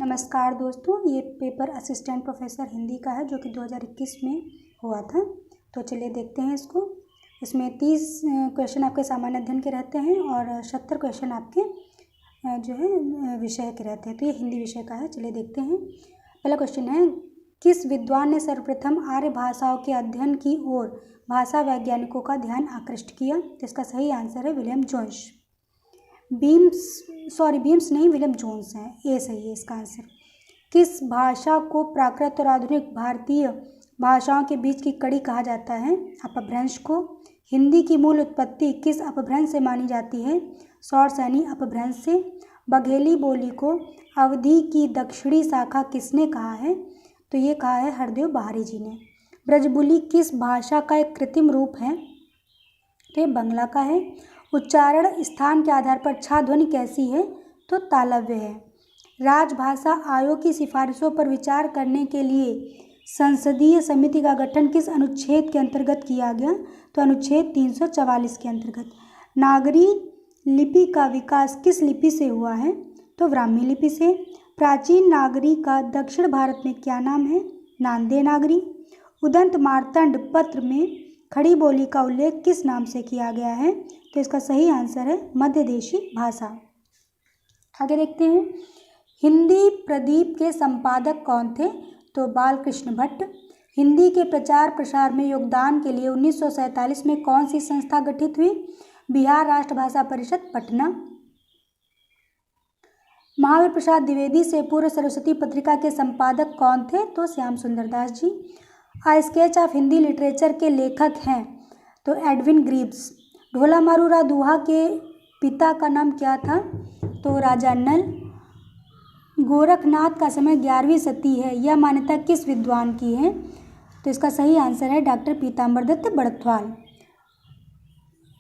नमस्कार दोस्तों, ये पेपर असिस्टेंट प्रोफेसर हिंदी का है जो कि 2021 में हुआ था। तो चलिए देखते हैं इसको। इसमें 30 क्वेश्चन आपके सामान्य अध्ययन के रहते हैं और 70 क्वेश्चन आपके जो है विषय के रहते हैं। तो ये हिंदी विषय का है। चलिए देखते हैं। पहला क्वेश्चन है, किस विद्वान ने सर्वप्रथम आर्य भाषाओं के अध्ययन की ओर भाषा वैज्ञानिकों का ध्यान आकृष्ट किया? तो इसका सही आंसर है विलियम जोन्स। बीम्स नहीं, विलियम जोन्स है। ए सही है इसका आंसर। किस भाषा को प्राकृत और आधुनिक भारतीय भाषाओं के बीच की कड़ी कहा जाता है? अपभ्रंश को। हिंदी की मूल उत्पत्ति किस अपभ्रंश से मानी जाती है? सौरसैनी अपभ्रंश से। बघेली बोली को अवधि की दक्षिणी शाखा किसने कहा है? तो ये कहा है हरदेव बहारी जी ने। ब्रजबुली किस भाषा का एक कृत्रिम रूप है? तो ये बंगला का है। उच्चारण स्थान के आधार पर छा ध्वनि कैसी है? तो तालव्य है। राजभाषा आयोग की सिफारिशों पर विचार करने के लिए संसदीय समिति का गठन किस अनुच्छेद के अंतर्गत किया गया? तो अनुच्छेद 344 के अंतर्गत। नागरी लिपि का विकास किस लिपि से हुआ है? तो ब्राह्मी लिपि से। प्राचीन नागरी का दक्षिण भारत में क्या नाम है? नांदे नागरी। उदंत मार्तंड पत्र में खड़ी बोली का उल्लेख किस नाम से किया गया है? तो इसका सही आंसर है मध्यदेशी भाषा। आगे देखते हैं। हिंदी प्रदीप के संपादक कौन थे? तो बालकृष्ण भट्ट। हिंदी के प्रचार प्रसार में योगदान के लिए 1947 में कौन सी संस्था गठित हुई? बिहार राष्ट्रभाषा परिषद पटना। महावीर प्रसाद द्विवेदी से पूर्व सरस्वती पत्रिका के संपादक कौन थे? तो श्याम सुंदर दास जी। आ स्केच ऑफ हिंदी लिटरेचर के लेखक हैं? तो एडविन ग्रीव्स। ढोला मारूरा दुहा के पिता का नाम क्या था? तो राजा नल। गोरखनाथ का समय 11वीं सदी है, यह मान्यता किस विद्वान की है? तो इसका सही आंसर है डॉक्टर पीताम्बर दत्त बड़थवाल।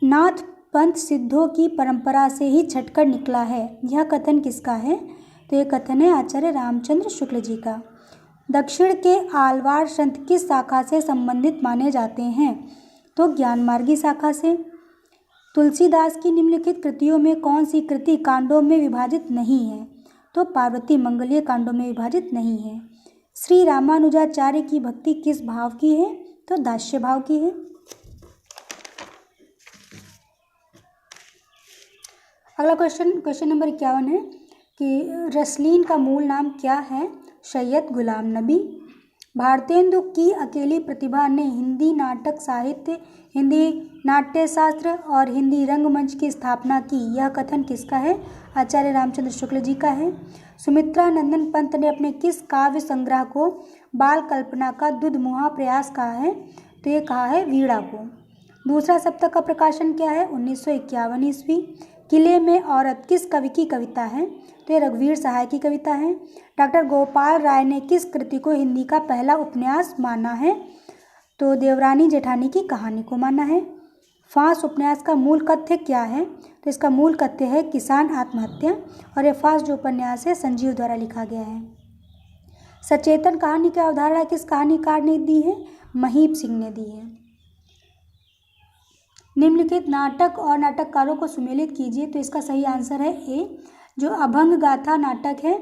नाथ पंथ सिद्धों की परंपरा से ही छटकर निकला है, यह कथन किसका है? तो यह कथन है आचार्य रामचंद्र शुक्ल जी का। दक्षिण के आलवार संत किस शाखा से संबंधित माने जाते हैं? तो ज्ञानमार्गी शाखा से। तुलसीदास की निम्नलिखित कृतियों में कौन सी कृति कांडों में विभाजित नहीं है? तो पार्वती मंगलीय कांडों में विभाजित नहीं है। श्री रामानुजाचार्य की भक्ति किस भाव की है? तो दास्य भाव की है। अगला क्वेश्चन नंबर 51 है कि रसलीन का मूल नाम क्या है? सैयद गुलाम नबी। भारतेंदु की अकेली प्रतिभा ने हिंदी नाटक साहित्य, हिंदी नाट्यशास्त्र और हिंदी रंगमंच की स्थापना की, यह कथन किसका है? आचार्य रामचंद्र शुक्ल जी का है। सुमित्रा नंदन पंत ने अपने किस काव्य संग्रह को बाल कल्पना का दुधमुहा प्रयास कहा है? तो ये कहा है वीणा को। दूसरा सप्तक का प्रकाशन क्या है? 1951 ईस्वी। किले में औरत किस कवि की कविता है? तो ये रघुवीर सहाय की कविता है। डॉक्टर गोपाल राय ने किस कृति को हिंदी का पहला उपन्यास माना है? तो देवरानी जेठानी की कहानी को माना है। फांस उपन्यास का मूल कथ्य क्या है? तो इसका मूल कथ्य है किसान आत्महत्या, और ये फांस जो उपन्यास है संजीव द्वारा लिखा गया है। सचेतन कहानी की अवधारणा किस कहानीकार ने दी है? महीप सिंह ने दी है। निम्नलिखित नाटक और नाटककारों को सुमेलित कीजिए। तो इसका सही आंसर है ए। जो अभंग गाथा नाटक है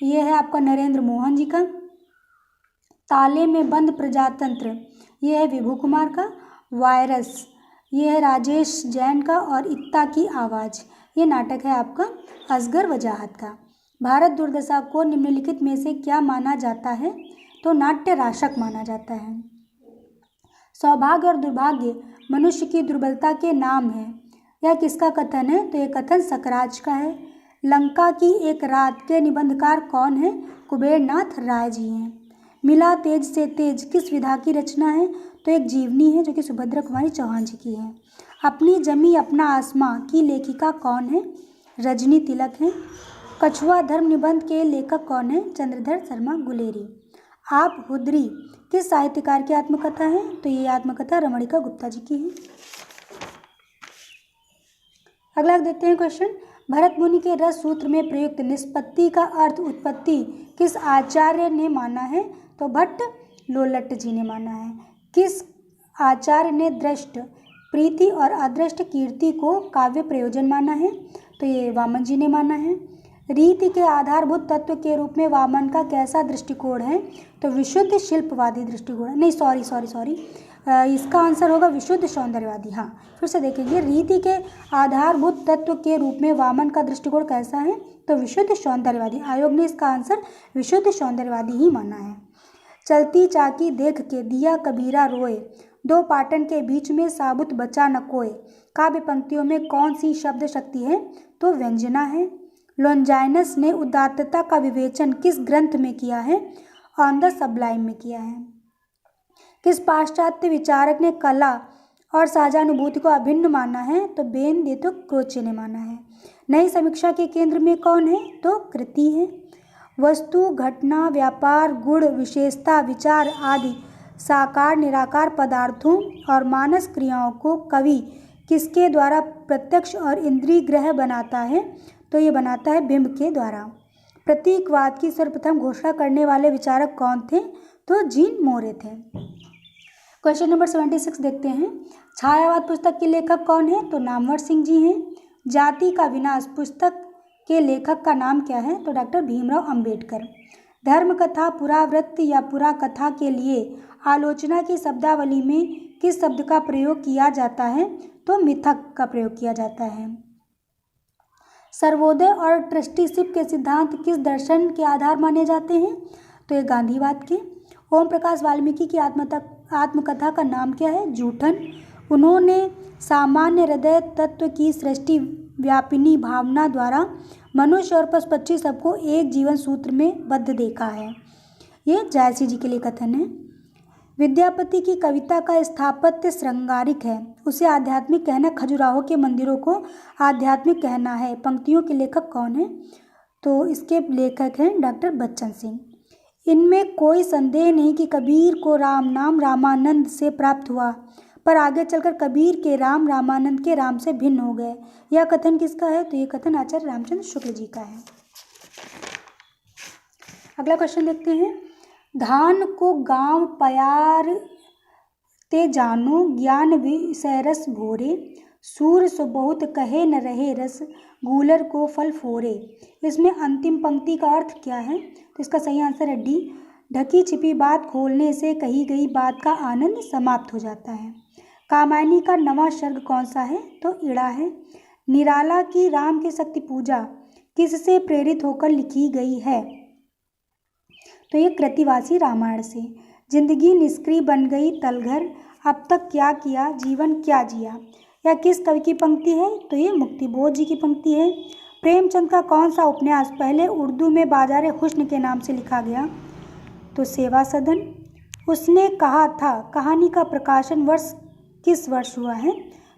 ये है आपका नरेंद्र मोहन जी का। ताले में बंद प्रजातंत्र ये है विभू कुमार का। वायरस ये है राजेश जैन का। और इत्ता की आवाज़ ये नाटक है आपका असगर वजाहत का। भारत दुर्दशा को निम्नलिखित में से क्या माना जाता है? तो नाट्य राशक माना जाता है। सौभाग्य और दुर्भाग्य मनुष्य की दुर्बलता के नाम है, यह किसका कथन है? तो ये कथन सकराज का है। लंका की एक रात के निबंधकार कौन है? कुबेरनाथ राय जी हैं। मिला तेज से तेज किस विधा की रचना है? तो एक जीवनी है जो कि सुभद्रा कुमारी चौहान जी की है। अपनी जमी अपना आसमां की लेखिका कौन है? रजनी तिलक है। कछुआ धर्म निबंध के लेखक कौन है? चंद्रधर शर्मा गुलेरी। आप हुदरी किस साहित्यकार की आत्मकथा है? तो ये आत्मकथा रमणिका गुप्ता जी की है। अगला देखते हैं क्वेश्चन। भरत मुनि के रस सूत्र में प्रयुक्त निष्पत्ति का अर्थ उत्पत्ति किस आचार्य ने माना है? तो भट्ट लोलट जी ने माना है। किस आचार्य ने दृष्ट प्रीति और अदृष्ट कीर्ति को काव्य प्रयोजन माना है? तो ये वामन जी ने माना है। रीति के आधारभूत तत्व के रूप में वामन का कैसा दृष्टिकोण है? तो विशुद्ध शिल्पवादी दृष्टिकोण है। नहीं, सॉरी, इसका आंसर होगा विशुद्ध सौंदर्यवादी। हाँ, फिर से देखेंगे, रीति के आधारभूत तत्व के रूप में वामन का दृष्टिकोण कैसा है? तो विशुद्ध सौंदर्यवादी। आयोग ने इसका आंसर विशुद्ध सौंदर्यवादी ही माना है। चलती चाकी देख के दिया कबीरा रोए, दो पाटन के बीच में साबुत बचा न कोय। काव्य पंक्तियों में कौन सी शब्द शक्ति है? तो व्यंजना है। लॉन्जाइनस ने उदात्तता का विवेचन किस ग्रंथ में किया है? ऑन द सबलाइम में किया है। किस पाश्चात्य विचारक ने कला और साझानुभूति को अभिन्न माना है? तो बेनेडिक्टो क्रोचे ने माना है। नई समीक्षा के केंद्र में कौन है? तो कृति है। वस्तु, घटना, व्यापार, गुण, विशेषता, विचार आदि साकार निराकार पदार्थों और मानस क्रियाओं को कवि किसके द्वारा प्रत्यक्ष और इंद्रिय ग्रह बनाता है? तो ये बनाता है बिंब के द्वारा। प्रतीकवाद की सर्वप्रथम घोषणा करने वाले विचारक कौन थे? तो जीन मोरे थे। क्वेश्चन नंबर 76 देखते हैं। छायावाद पुस्तक के लेखक कौन है? तो नामवर सिंह जी हैं। जाति का विनाश पुस्तक के लेखक का नाम क्या है? तो डॉक्टर भीमराव अंबेडकर। धर्म कथा, पुरावृत्त या पुरा कथा के लिए आलोचना की शब्दावली में किस शब्द का प्रयोग किया जाता है? तो मिथक का प्रयोग किया जाता है। सर्वोदय और ट्रस्टीशिप के सिद्धांत किस दर्शन के आधार माने जाते हैं? तो ये गांधीवाद के। ओम प्रकाश वाल्मीकि की आत्मकथा का नाम क्या है? जूठन। उन्होंने सामान्य हृदय तत्व की सृष्टि व्यापिनी भावना द्वारा मनुष्य और पशु पक्षी सबको एक जीवन सूत्र में बद्ध देखा है। ये जायसी जी के लिए कथन है। विद्यापति की कविता का स्थापत्य श्रृंगारिक है, उसे आध्यात्मिक कहना खजुराहो के मंदिरों को आध्यात्मिक कहना है। पंक्तियों के लेखक कौन है? तो इसके लेखक हैं डॉक्टर बच्चन सिंह। इनमें कोई संदेह नहीं कि कबीर को राम नाम रामानंद से प्राप्त हुआ, पर आगे चलकर कबीर के राम रामानंद के राम से भिन्न हो गए। यह कथन किसका है? तो यह कथन आचार्य रामचंद्र शुक्ल जी का है। अगला क्वेश्चन देखते हैं। धान को गांव प्यार ते जानो, ज्ञान विषय रस भोरे, सूर सो बहुत कहे न रहे रस, गूलर को फल फोरे। इसमें अंतिम पंक्ति का अर्थ क्या है? तो इसका सही आंसर है डी। ढकी छिपी बात खोलने से कही गई बात का आनंद समाप्त हो जाता है। कामायनी का नवा सर्ग कौन सा है? तो इड़ा है। निराला की राम की शक्ति पूजा किससे प्रेरित होकर लिखी गई है? तो ये कृतिवासी रामायण से। जिंदगी निष्क्रिय बन गई तलघर, अब तक क्या किया जीवन क्या जिया, यह किस कवि की पंक्ति है? तो ये मुक्तिबोध जी की पंक्ति है। प्रेमचंद का कौन सा उपन्यास पहले उर्दू में बाजार हुस्न के नाम से लिखा गया? तो सेवा सदन। उसने कहा था कहानी का प्रकाशन किस वर्ष हुआ है?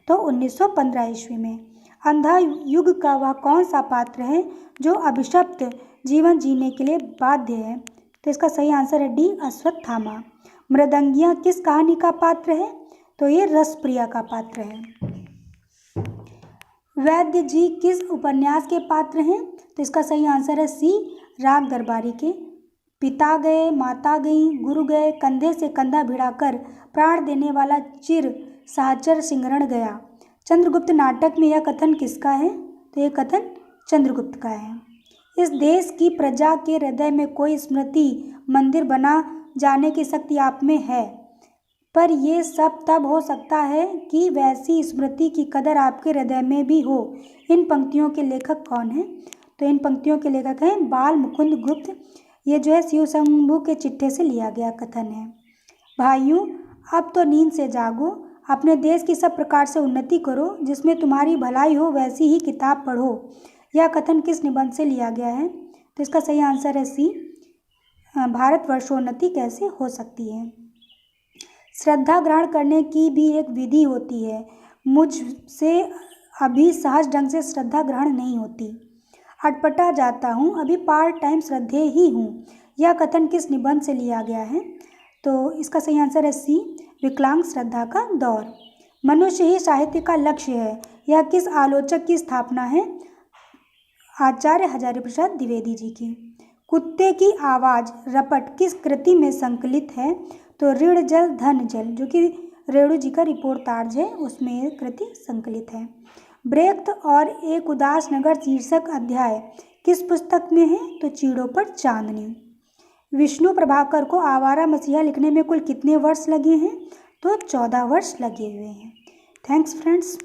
तो 1915 ईस्वी में। अंधा युग का वह कौन सा पात्र है जो अभिशप्त जीवन जीने के लिए बाध्य है? तो इसका सही आंसर है डी, अश्वत्थामा। मृदंगिया किस कहानी का पात्र है? तो ये रसप्रिया का पात्र है। वैद्य जी किस उपन्यास के पात्र हैं? तो इसका सही आंसर है सी, राग दरबारी के। पिता गए माता गई गुरु गए, कंधे से कंधा भिड़ाकर प्राण देने वाला चिर साचर सिंगरण गया। चंद्रगुप्त नाटक में यह कथन किसका है? तो यह कथन चंद्रगुप्त का है। इस देश की प्रजा के हृदय में कोई स्मृति मंदिर बना जाने की शक्ति आप में है, पर यह सब तब हो सकता है कि वैसी स्मृति की कदर आपके हृदय में भी हो। इन पंक्तियों के लेखक कौन हैं? तो इन पंक्तियों के लेखक हैं बाल मुकुंद गुप्त। ये जो है शिव शंभू के चिट्ठे से लिया गया कथन है। भाइयों, अब तो नींद से जागो, अपने देश की सब प्रकार से उन्नति करो, जिसमें तुम्हारी भलाई हो वैसी ही किताब पढ़ो। यह कथन किस निबंध से लिया गया है? तो इसका सही आंसर है सी, भारतवर्षोन्नति कैसे हो सकती है। श्रद्धा ग्रहण करने की भी एक विधि होती है, मुझसे अभी सहज ढंग से श्रद्धा ग्रहण नहीं होती। अटपटा जाता हूँ, अभी पार्ट टाइम श्रद्धेय ही हूँ। यह कथन किस निबंध से लिया गया है? तो इसका सही आंसर है सी, विकलांग श्रद्धा का दौर। मनुष्य ही साहित्य का लक्ष्य है, यह किस आलोचक की स्थापना है? आचार्य हजारी प्रसाद द्विवेदी जी की। कुत्ते की आवाज़ रपट किस कृति में संकलित है? तो ऋण जल धन जल, जो कि रेणु जी का रिपोर्टाज है, उसमें यह कृति संकलित है। ब्रेख्त और एक उदास नगर शीर्षक अध्याय किस पुस्तक में है? तो चीड़ों पर चांदनी। विष्णु प्रभाकर को आवारा मसीहा लिखने में कुल कितने वर्ष लगे हैं? तो 14 वर्ष लगे हुए हैं। Thanks friends.